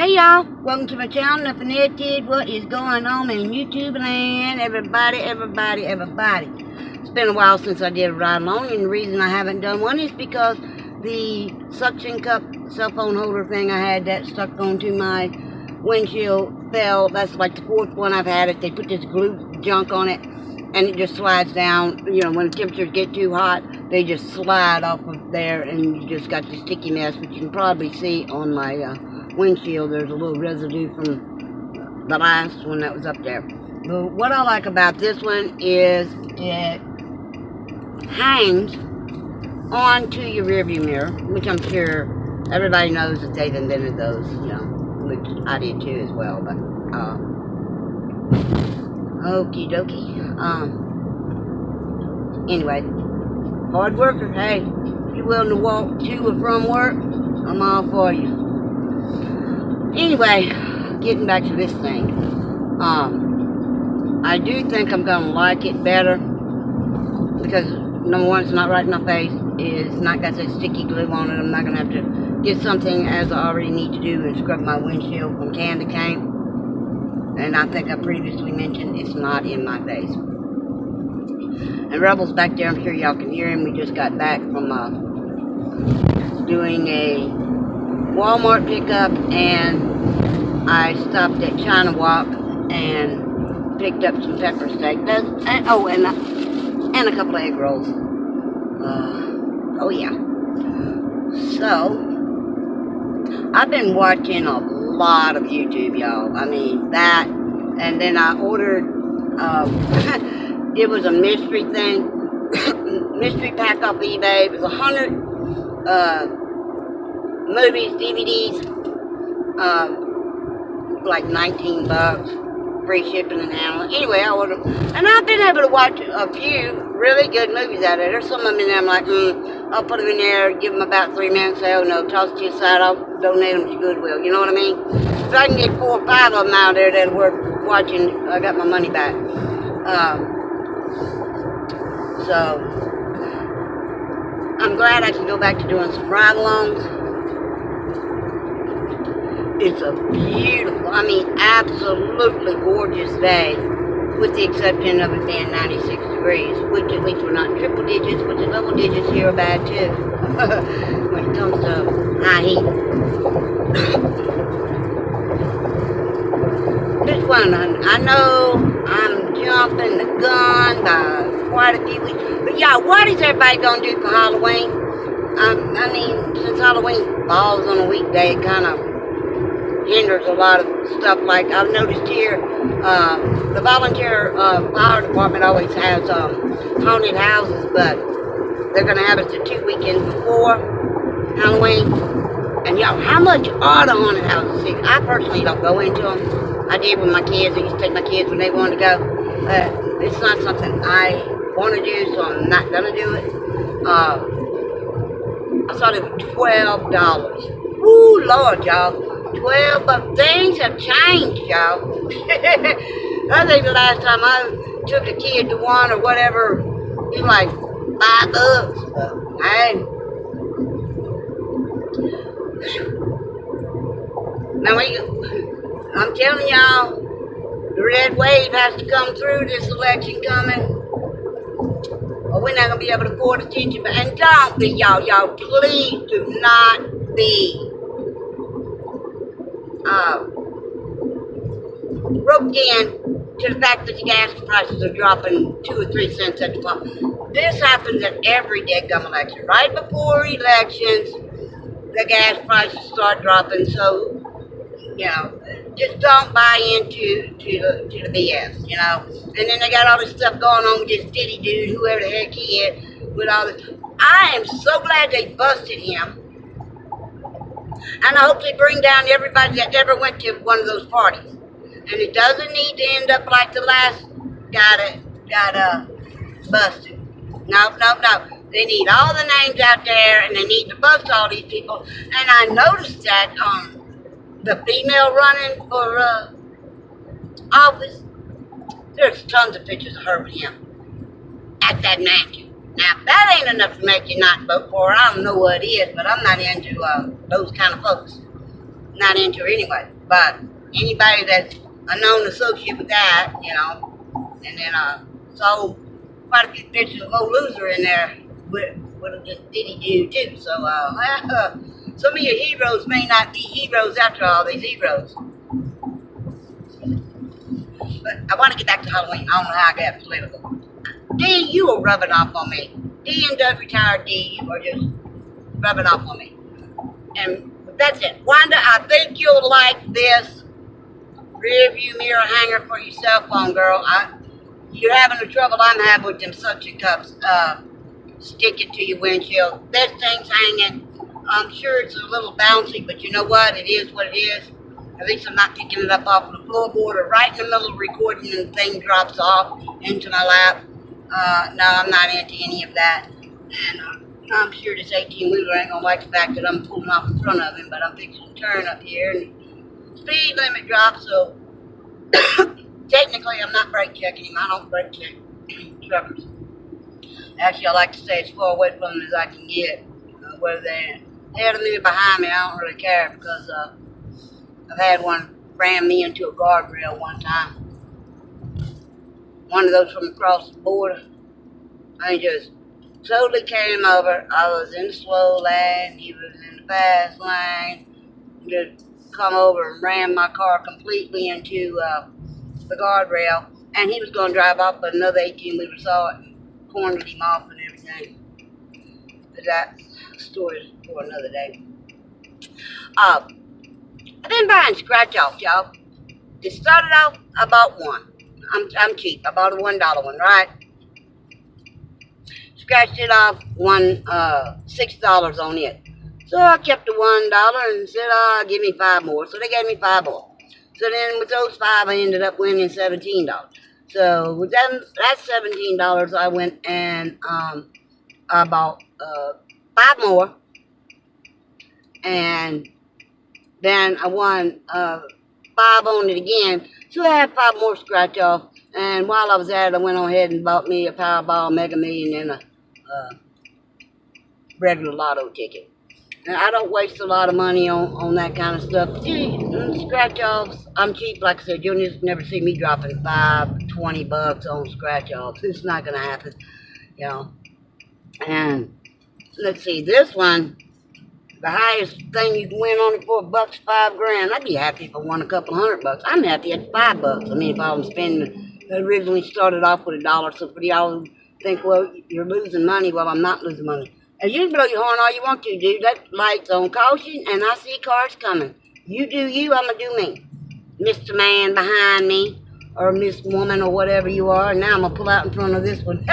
Hey y'all, welcome to my channel, Nothing Edited. What is going on in YouTube land? Everybody. It's been a while since I did a ride along, and the reason I haven't done one is because the suction cup cell phone holder thing I had that stuck onto my windshield fell. That's like the fourth one I've had it. They put this glue junk on it, and it just slides down. You know, when the temperatures get too hot, they just slide off of there, and you just got the sticky mess, which you can probably see on my windshield. There's a little residue from the last one that was up there. But what I like about this one is it hangs onto your rearview mirror, which I'm sure everybody knows that they've invented those, you know, which I did too as well. But okie dokie. Anyway, hard worker. Hey, if you're willing to walk to or from work, I'm all for you. Anyway, getting back to this thing, I do think I'm gonna like it better because number one, it's not right in my face. It's not got that sticky glue on it. I'm not gonna have to get something as I already need to do and scrub my windshield from can to can. And I think I previously mentioned it's not in my face. And Rebel's back there. I'm sure y'all can hear him. We just got back from doing a Walmart pickup, and I stopped at China Walk and picked up some pepper steak. And a couple of egg rolls. Oh yeah. So I've been watching a lot of YouTube, y'all. I mean that, and then I ordered. It was a mystery thing, mystery pack off eBay. It was 100. Movies, DVDs, like $19, free shipping and handling. Anyway, I ordered them, and I've been able to watch a few really good movies out of there. There's some of them in there I'm like, I'll put them in there, give them about 3 minutes, say, oh no, toss it to the side, I'll donate them to Goodwill. You know what I mean? If I can get 4 or 5 of them out there that are worth watching, I got my money back. So I'm glad I can go back to doing some ride-alongs. It's a beautiful, I mean, absolutely gorgeous day, with the exception of it being 96 degrees, which at least we're not in triple digits, which the double digits here are bad too, when it comes to high heat. Just one, I know I'm jumping the gun by quite a few weeks, but y'all, what is everybody gonna do for Halloween? I mean, since Halloween falls on a weekday, it kind of hinders a lot of stuff. Like I've noticed here, the volunteer fire department always has haunted houses, but they're gonna have it the 2 weekends before Halloween. And y'all, how much are the haunted houses? See, I personally don't go into them. I did with my kids. I used to take my kids when they wanted to go. It's not something I want to do, so I'm not gonna do it. I saw it was $12. Woo, Lord, y'all. 12, but things have changed, y'all. I think the last time I took a kid to one or whatever, it was like $5. But hey, now I'm telling y'all, the red wave has to come through this election coming, or we're not gonna be able to afford attention. And don't be, y'all, please do not be roped in to the fact that the gas prices are dropping 2 or 3 cents at the pump. This happens at every dead-gum election. Right before elections, the gas prices start dropping. So, you know, just don't buy into the BS, you know. And then they got all this stuff going on with this Diddy dude, whoever the heck he is, with all this. I am so glad they busted him. And I hope they bring down everybody that ever went to one of those parties. And it doesn't need to end up like the last guy that got busted. No. They need all the names out there, and they need to bust all these people. And I noticed that the female running for office, there's tons of pictures of her with him at that mansion. Now, if that ain't enough to make you not vote for her, I don't know what is, but I'm not into those kind of folks. not into her anyway. But anybody that's a known associate with that, you know, and then so quite a few pictures of old loser in there would have just diddy do too. So some of your heroes may not be heroes after all. These heroes. But I want to get back to Halloween. I don't know how I got political. D, you are rubbing off on me. D and Doug retired. D, you are just rubbing off on me. And that's it. Wanda, I think you'll like this rear view mirror hanger for your cell phone, girl. You're having the trouble I'm having with them suction cups sticking to your windshield. This thing's hanging. I'm sure it's a little bouncy, but you know what? It is what it is. At least I'm not picking it up off the floorboard or right in the middle of recording and the thing drops off into my lap. No, I'm not into any of that. And I'm sure this 18-wheeler ain't gonna like the fact that I'm pulling off in front of him, but I'm fixing to turn up here and speed limit drops, so technically I'm not brake checking him. I don't brake check truckers. Actually, I like to stay as far away from them as I can get. Whether they're ahead of me or behind me, I don't really care because I've had one ram me into a guardrail one time. One of those from across the border. I just totally came over. I was in the slow lane. He was in the fast lane. Just come over and ran my car completely into the guardrail. And he was going to drive off, but another 18-wheeler saw it and cornered him off and everything. But that's a story for another day. I've been buying scratch-offs, y'all. It started out, I bought one. I'm cheap. I bought a $1 one, right? Scratched it off, won $6 on it. So I kept the $1 and said, give me 5 more. So they gave me 5 more. So then with those 5, I ended up winning $17. So with that $17, I went and I bought 5 more. And then I won 5 on it again. So I had 5 more scratch off. And while I was at it, I went on ahead and bought me a Powerball, Mega Million, and a regular lotto ticket. And I don't waste a lot of money on that kind of stuff. Scratch offs, I'm cheap. Like I said, you'll just never see me dropping $5, $20 on scratch offs. It's not going to happen, you know. And let's see, this one, the highest thing you can win on it for $1, $5,000. I'd be happy if I won a couple $100. I'm happy at $5. I mean, if I was spending, I originally started off with $1. So for y'all who think, well, you're losing money, well, I'm not losing money. And you can blow your horn all you want to, dude. That light's on caution, and I see cars coming. You do you, I'm going to do me. Mr. Man behind me, or Miss Woman, or whatever you are. And now I'm going to pull out in front of this one.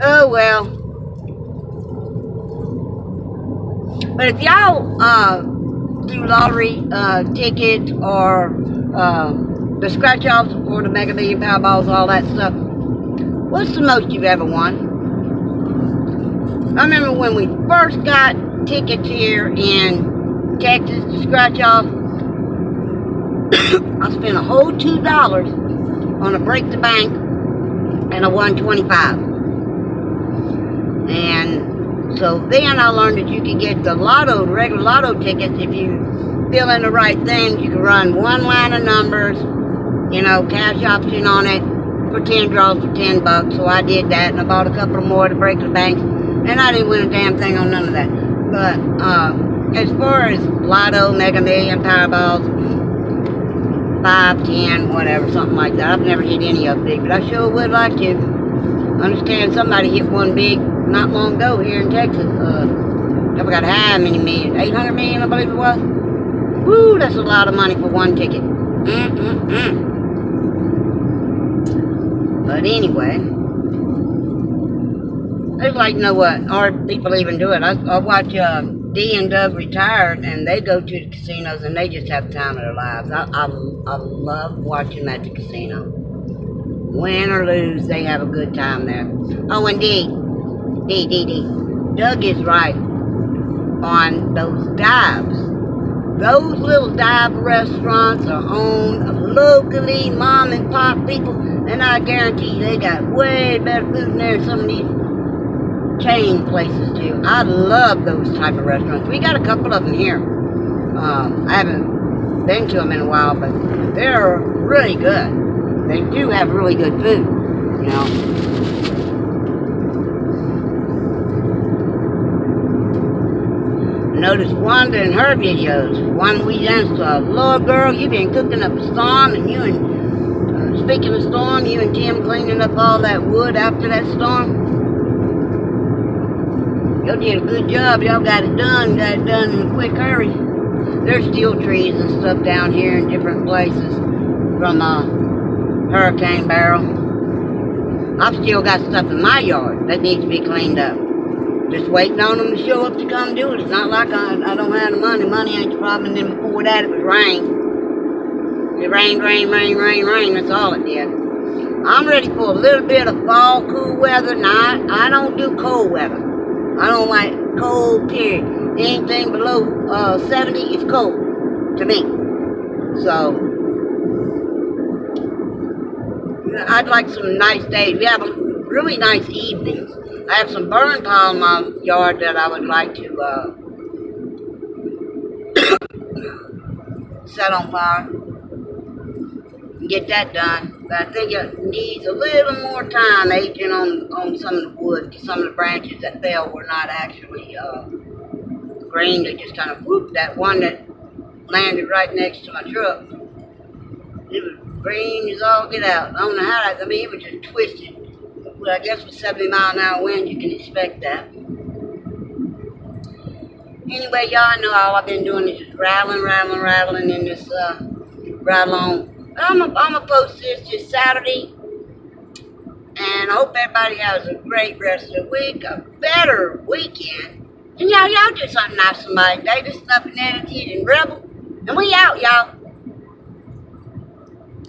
Oh, well. But if y'all do lottery tickets or the scratch-offs or the Mega Million Powerballs, all that stuff, what's the most you've ever won? I remember when we first got tickets here in Texas to scratch off, I spent a whole $2 on a break the bank, and I won 25. And so then I learned that you could get the lotto, regular lotto tickets, if you fill in the right things. You can run one line of numbers, you know, cash option on it for 10 draws for $10. So I did that, and I bought a couple more to break the banks. And I didn't win a damn thing on none of that. But as far as Lotto, Mega Million, Powerballs, 5, 10, whatever, something like that. I've never hit any of them big, but I sure would like to. Understand somebody hit one big not long ago here in Texas. I forgot how many million, 800 million, I believe it was. Woo, that's a lot of money for one ticket. But anyway, I just like to know what our people even do it. I watch D and Doug retired, and they go to the casinos, and they just have the time of their lives. I love watching them at the casino. Win or lose, they have a good time there. Oh, and D. Doug is right on those dives. Those little dive restaurants are owned locally, mom and pop people, and I guarantee they got way better food in there than some of these chain places too. I love those type of restaurants. We got a couple of them here. I haven't been to them in a while, but they're really good. They do have really good food, you know. I noticed Wanda in her videos. One we danced to, Lord girl, you been cooking up a storm, and you and speaking of storm, you and Tim cleaning up all that wood after that storm. Y'all did a good job. Y'all got it done in a quick hurry. There's still trees and stuff down here in different places from Hurricane Barrel. I've still got stuff in my yard that needs to be cleaned up. Just waiting on them to show up to come do it. It's not like I don't have the money. Money ain't the problem. And then before that, it was rain. It rained. That's all it did. I'm ready for a little bit of fall, cool weather. Now, I don't do cold weather. I don't like cold, period. Anything below 70 is cold to me. So, I'd like some nice days. We have really nice evenings. I have some burn pile in my yard that I would like to set on fire and get that done. But I think it needs a little more time aging on some of the wood, because some of the branches that fell were not actually green. They just kind of whooped. That one that landed right next to my truck, it was green as all get out. I don't know how that, I mean, it was just twisted. Well, I guess with 70-mile-an-hour wind, you can expect that. Anyway, y'all know all I've been doing is just rattling in this ride along. I'm gonna post this Saturday, and I hope everybody has a great rest of the week, a better weekend. And y'all do something nice for somebody today. This is Nothing Edited and Rebel, and we out, y'all.